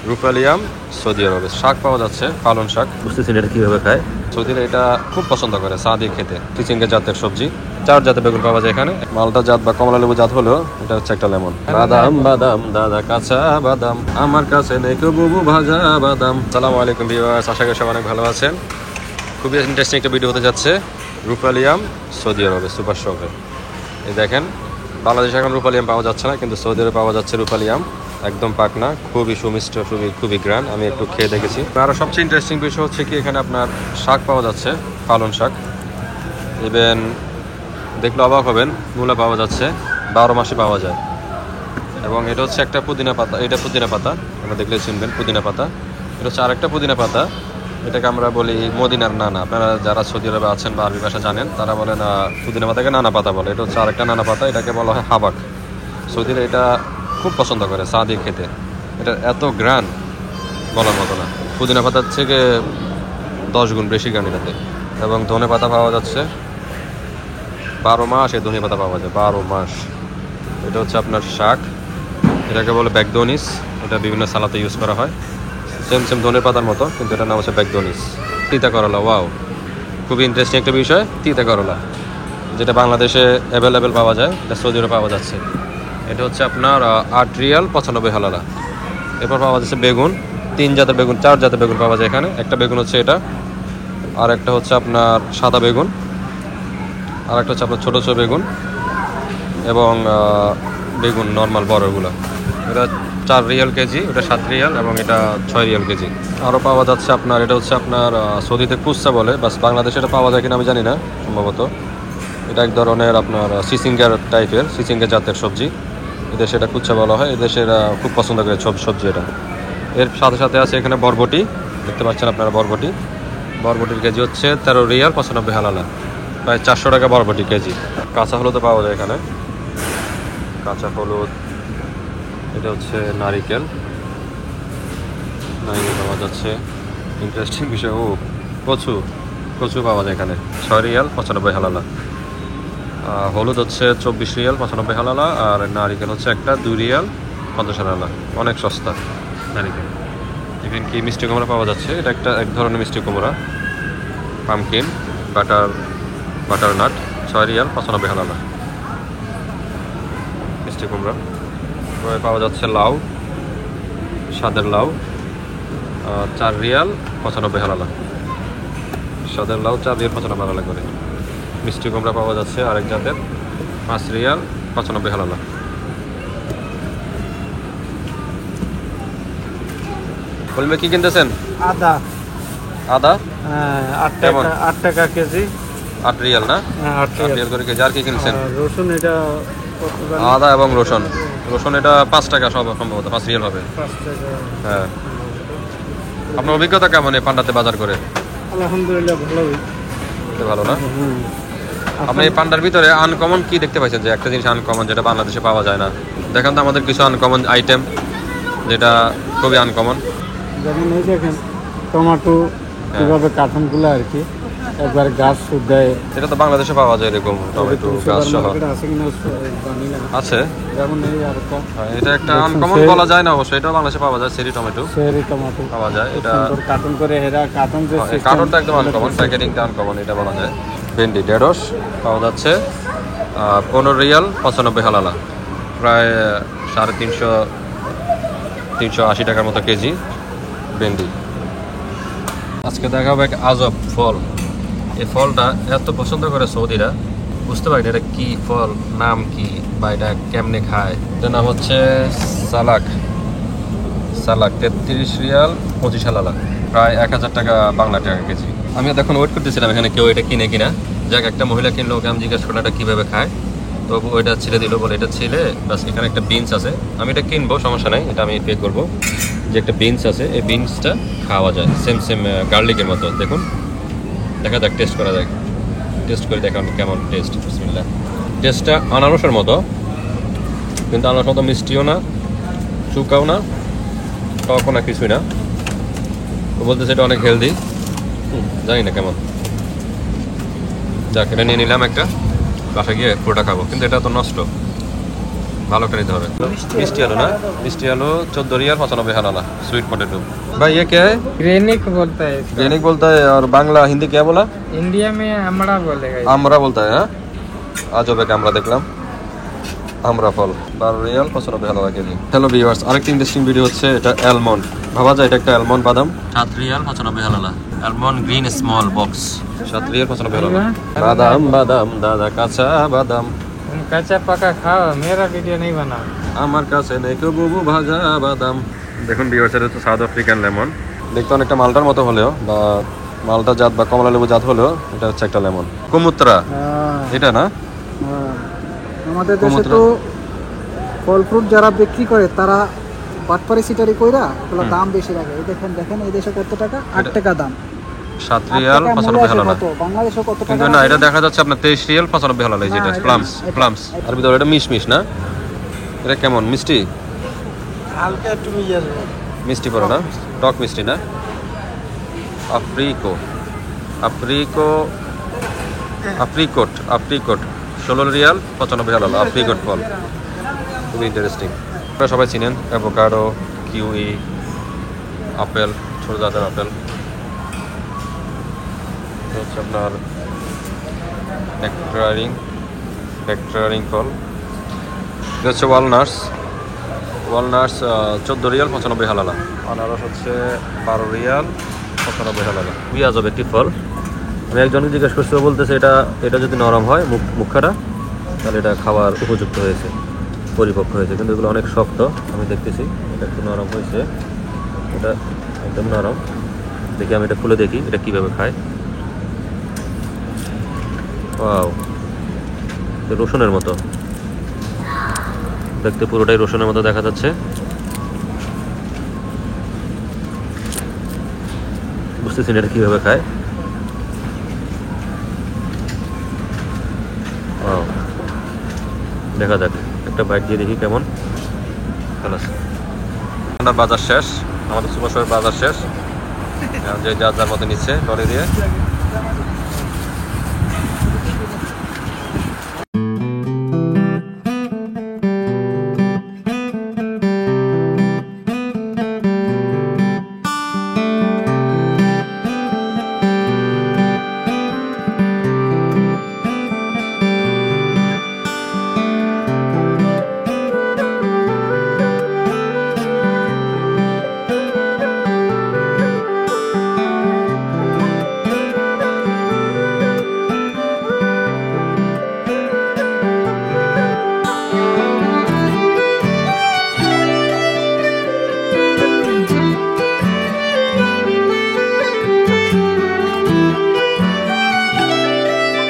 রূপালিয়াম Saudi আরবে শাক পাওয়া যাচ্ছে, পালন শাক। বুঝতেছেন এটা কিভাবে খায়। সৌদিরা এটা খুব পছন্দ করে চা দিয়ে খেতে। চিচিঙ্গা জাতের সবজি, 4 জাতের বেগুন পাওয়া যায় এখানে। মালটা জাত বা কমলা লেবু জাত হলেও এটা হচ্ছে একটা লেমন। বাদাম বাদাম দাদা কাঁচা বাদাম, আমার কাছে নেই বুবু ভাজা বাদাম। আসসালামু আলাইকুম ভিউয়ার্স, আশা করি সবাই অনেক ভালো আছেন। খুবই ইন্টারেস্টিং একটা ভিডিও হতে যাচ্ছে রূপালিয়াম সৌদি আরবে সুপার শপে। এই দেখেন, বাংলাদেশে এখন রূপালিয়াম পাওয়া যাচ্ছে না, কিন্তু সৌদি আরবে পাওয়া যাচ্ছে রূপালিয়াম। একদম পাকনা, খুবই সুমিষ্ট, খুবই গ্রান। আমি একটু খেয়ে দেখেছি। আর সবচেয়ে ইন্টারেস্টিং বিষয় হচ্ছে কি, এখানে আপনার শাক পাওয়া যাচ্ছে, পালন শাক। ইভেন দেখলে অবাক হবেন, মূলা পাওয়া যাচ্ছে, 12 মাসে পাওয়া যায়। এবং এটা হচ্ছে একটা পুদিনা পাতা, এটা পুদিনা পাতা, আমরা দেখলে চিনবেন পুদিনা পাতা। এটা হচ্ছে আরেকটা পুদিনা পাতা, এটাকে আমরা বলি মদিনার নানা। আপনারা যারা সৌদি আরবে আছেন বা আরবি ভাষা জানেন তারা বলেন পুদিনা পাতাকে নানা পাতা বলে। এটা হচ্ছে আরেকটা নানা পাতা, এটাকে বলা হয় হাবাক। সৌদিরা এটা খুব পছন্দ করে চা দিয়ে খেতে। এটা এত গ্রান বলার মতো না, পুদিনা পাতার থেকে 10 গুণ বেশি গ্রান এটাতে। এবং ধনে পাতা পাওয়া যাচ্ছে, 12 মাস এই ধনে পাতা পাওয়া যায়, 12 মাস। এটা হচ্ছে আপনার শাক, এটাকে বলে ব্যাকদনিস। এটা বিভিন্ন সালাতে ইউজ করা হয়, সেম ধনের পাতার মতো, কিন্তু এটার নাম হচ্ছে ব্যাকদনিস। তিতা করলা, ওয়াও, খুবই ইন্টারেস্টিং একটা বিষয়। তিতা করলা যেটা বাংলাদেশে অ্যাভেলেবেল পাওয়া যায়, এটা সৌদি আরবে পাওয়া যাচ্ছে। এটা হচ্ছে আপনার 8 রিয়াল 95 হালালা। এরপর পাওয়া যাচ্ছে বেগুন, 3 জাতের বেগুন, 4 জাতের বেগুন পাওয়া যায় এখানে। একটা বেগুন হচ্ছে এটা, আর একটা হচ্ছে আপনার সাদা বেগুন, আর একটা হচ্ছে আপনার ছোটো ছোটো বেগুন, এবং বেগুন নর্মাল বড়গুলো। এটা 4 রিয়াল কেজি, ওটা 7 রিয়াল, এবং এটা 6 রিয়াল কেজি। আরও পাওয়া যাচ্ছে আপনার, এটা হচ্ছে আপনার সৌদিতে কুচ্চা বলে, বাস বাংলাদেশে এটা পাওয়া যায় কিনা আমি জানি না, সম্ভবত। এটা এক ধরনের আপনার চিচিঙ্গার টাইপের, চিচিঙ্গা জাতের সবজি। এদেশে এটা কুচ্চা বলা হয়, এদেশে এরা খুব পছন্দ করে সবজি এটা। এর সাথে সাথে আছে এখানে বরবটি, দেখতে পাচ্ছেন আপনারা বরবটি। বরবটির কেজি হচ্ছে 13 রিয়াল 95 হালালা, প্রায় 400 টাকা বরবটি কেজি। কাঁচা হলুদও পাওয়া যায় এখানে, কাঁচা হলুদ। এটা হচ্ছে নারিকেল পাওয়া যাচ্ছে। ইন্টারেস্টিং বিষয়, কচু পাওয়া যায় এখানে, 6 রিয়াল 95 হালালা। হলুদ হচ্ছে 24 রিয়াল 95 হালালা, আর নারিকেল হচ্ছে একটা 2 রিয়াল 50 হালালা। অনেক সস্তা নারিকেল। ইভেন কি মিষ্টি কুমড়া পাওয়া যাচ্ছে, এটা এক ধরনের মিষ্টি কুমড়া, pumpkin butter nut, 6 Real 95 halala মিষ্টি কুমড়া। পাওয়া যাচ্ছে লাউ, সাদের লাউ, 4 রিয়াল 95 হালালা। সাদের লাউ 4 রিয়াল 95 হালালা করে। মিষ্টি কুমড়া পাওয়া যাচ্ছে আরেক জাতের, 5 রিয়াল 95 হালালা। বলবে কি কিনতেছেন? আদা 8 টাকা কেজি। 8 রিয়াল না? 8 8 রিয়াল করে কেজি। আর কি কিনছেন? রসুন এটা আদা এবং রসুন এটা 5 টাকা সম্ভবত, 5 রিয়াল হবে। 5 টাকা। হ্যাঁ। আপনার অভিজ্ঞতা কেমন এই পান্ডাতে বাজার করে? আলহামদুলিল্লাহ ভালোই। ভালো না? আপনি এই পান্ডার ভিতরে আনকমন কি দেখতে পাইছেন, যে একটা জিনিস আনকমন যেটা বাংলাদেশে পাওয়া যায় না? দেখেন তো আমাদের কিছু আনকমন আইটেম যেটা খুবই আনকমন। যেমন এই দেখেন টমেটো, কিভাবে কার্টুনগুলো আর কি একবার গাছ দেয়। এটা তো বাংলাদেশে পাওয়া যায় এরকম টমেটো গাছ সহ। আছে, যেমন এই আরেকটা, এটা একটা আনকমন বলা যায় না অবশ্য, এটাও বাংলাদেশে পাওয়া যায়। চেরি টমেটো পাওয়া যায়, এটা কার্টুন করে কার্টুনটা একদম আনকমন, প্যাকেটিংটা আনকমন, এটা বলা যায়। ভেন্ডি ঢেঁড়স পাওয়া যাচ্ছে 15 রিয়াল 95 হালালা, প্রায় 380 টাকার মতো কেজি ভেন্ডি। আজকে দেখাবো এক আজব ফল। এই ফলটা এত পছন্দ করে সৌদিরা, বুঝতে পারি না এটা কি ফল, নাম কি, বা এটা কেমনে খায়। এটার নাম হচ্ছে সালাক 33 রিয়াল 25 হালালা, প্রায় 1000 টাকা বাংলা টাকা কেজি। আমি এখন ওয়েট করতেছিলাম এখানে কেউ এটা কিনে কিনা। যাক, একটা মহিলা কিনলো, ওকে আমি জিজ্ঞাসা করলাম এটা কীভাবে খায়, তো ওইটা ছেড়ে দিল, বলে এটা ছেলে বাস এখানে একটা বিনস আছে, আমি এটা কিনবো, সমস্যা নাই, এটা আমি পে করবো। যে একটা বিনস আছে, এই বিনসটা খাওয়া যায় সেম গার্লিকের মতো। দেখুন, দেখা যাক, টেস্ট করা যাক, টেস্ট করে দেখান কেমন টেস্ট। বিসমিল্লাহ। টেস্টটা আনারসের মতো, কিন্তু আনারস মতো মিষ্টিও না, চুকাও না, টকও না, কিছুই না। তো বলতেছে এটা অনেক হেলদি, জানি না কেমন। যাক, এটা নিয়ে নিলাম একটা, বাসা গিয়ে পুরোটা খাবো, কিন্তু এটা তো নষ্ট। ভালো করে নিতে হবে। মিষ্টি আলু না, মিষ্টি আলু 14 রিয়াল 95 হালালা स्वीट पोटैटो। भाई ये क्या है? ग्रेनिक बोलता है इसको। ग्रेनिक बोलता है और बांग्ला हिंदी क्या बोला? इंडिया में अमड़ा बोलेगा इसको। আমরা बोलता है। হ্যাঁ আজ হবে আমরা দেখলাম আমরা ফল 12 Real 95 halala KG. Hello viewers, আরেকটা ইন্টারেস্টিং ভিডিও হচ্ছে, এটা অ্যালমন্ড ভাবা যায়, এটা একটা অ্যালমন্ড বাদাম 7 Real 95 halala. Almond green small box 7 Real 95 halala. বাদাম বাদাম দাদা কাঁচা বাদাম। तुम कच्चा पका खाओ, मेरा वीडियो नहीं बनाओ। আমার কাছে নেই কেউ বুবু ভাজা বাদাম। দেখুন ভিউয়ার্স, এটা হচ্ছে সাউথ আফ্রিকান লেমন। দেখতে অনেকটা মালটার মতো হলেও বা মালটা জাত বা কমলা লেবু জাত হলেও এটা হচ্ছে একটা লেমন। কুমুত্রা এটা না? আমাদের দেশে তো ফল ফ্রুট যারা বিক্রি করে তারা বাটপারি সিটারি কইরা ওগুলো দাম বেশি রাখে। এই দেখেন দেখেন এই দেশে কত টাকা, 8 টাকা দাম। 7 রিয়াল 95 হালালা। বাংলাদেশে কত টাকা? কিন্তু না, এটা দেখা যাচ্ছে আপনার 23 রিয়াল 95 হালালা। এই যেটা প্লামস, প্লামস আর ভিতরে এটা মিশমিশ না? এটা কেমন মিষ্টি? হালকা একটু মিষ্টি পড়ে না, টক মিষ্টি না? আফ্রিকো আফ্রিকো আফ্রিকোট আফ্রিকোট 16 রিয়াল 95 হালালা। আফ্রিকোট ফল খুবই ইন্টারেস্টিং। আপনারা সবাই চিনেন অ্যাভোকাডো, কিউই, আপেল, ছোট জাতের আপেল। হচ্ছে আপনার নেকটারিং ফল। এটা হচ্ছে ওয়ালনাটস 14 রিয়াল 95 হালালা। আনারস হচ্ছে 12 রিয়াল 95 হালালা। পেঁয়াজব একটি ফল। আমি একজনকে জিজ্ঞেস করছি, ও বলতেছে এটা যদি নরম হয় মুখখাটা তাহলে এটা খাওয়ার উপযুক্ত হয়েছে, পরিপক্ক হয়েছে। কিন্তু এগুলো অনেক শক্ত, আমি দেখতেছি এটা একটু নরম হয়েছে, এটা একদম নরম। দেখি আমি এটা খুলে দেখি এটা কীভাবে খায়। ওয়াও, রসুনের মতো দেখতে, পুরোটাই রসুনের মতো দেখা যাচ্ছে। বুঝতেছি না এটা কীভাবে খায়। ওয়াও, দেখা যাক, একটা বাইট দিয়ে দেখি কেমন। আমরা বাজার শেষ, আমাদের সুপার শপের বাজার শেষ। যে যার যার মতো নিচ্ছে ট্রলি দিয়ে।